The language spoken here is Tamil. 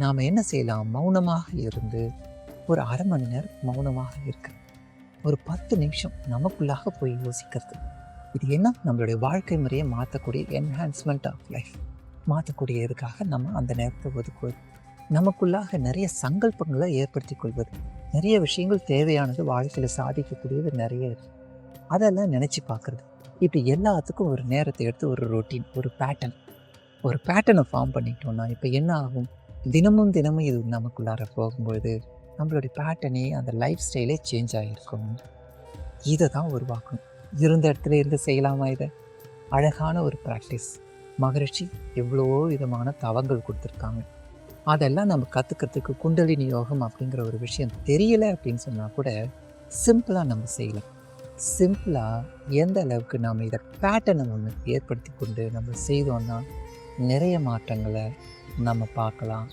நாம் என்ன செய்யலாம்? மௌனமாக இருந்து ஒரு அரை மணி நேரம் மௌனமாக இருக்க, ஒரு 10 நிமிஷம் நமக்குள்ளாக போய் யோசிக்கிறது. இது என்ன? நம்மளுடைய வாழ்க்கை முறையை மாற்றக்கூடிய என்ஹான்ஸ்மெண்ட் ஆஃப் லைஃப் மாற்றக்கூடியதுக்காக நம்ம அந்த நேரத்தை ஒதுக்குவது, நமக்குள்ளாக நிறைய சங்கல்பங்களை ஏற்படுத்தி கொள்வது, நிறைய விஷயங்கள் தேவையானது வாழ்க்கையில் சாதிக்கக்கூடியது நிறைய இருக்குது. அதெல்லாம் நினச்சி பார்க்குறது. இப்படி எல்லாத்துக்கும் ஒரு நேரத்தை எடுத்து ஒரு ரொட்டீன், ஒரு பேட்டர்னை ஃபார்ம் பண்ணிட்டோம்னா இப்போ என்ன ஆகும்? தினமும் தினமும் இது நமக்குள்ளார போகும்பொழுது நம்மளுடைய பேட்டர்னே, அந்த லைஃப் ஸ்டைலே சேஞ்ச் ஆகிருக்கும். இதை தான் உருவாக்கணும். இருந்த இடத்துல இருந்து செய்யலாமா இதை? அழகான ஒரு ப்ராக்டிஸ். மகரிஷி எவ்வளோ விதமான தவங்கள் கொடுத்துருக்காங்க. அதெல்லாம் நம்ம கற்றுக்கிறதுக்கு குண்டலினி யோகம் அப்படிங்கிற ஒரு விஷயம் தெரியலை அப்படின்னு சொன்னால் கூட சிம்பிளாக நம்ம செய்யலாம். சிம்பிளாக எந்த அளவுக்கு நாம் இதை பேட்டர்னை ஒன்று ஏற்படுத்தி கொண்டு நம்ம செய்தோன்னா நிறைய மாற்றங்களை நம்ம பார்க்கலாம்.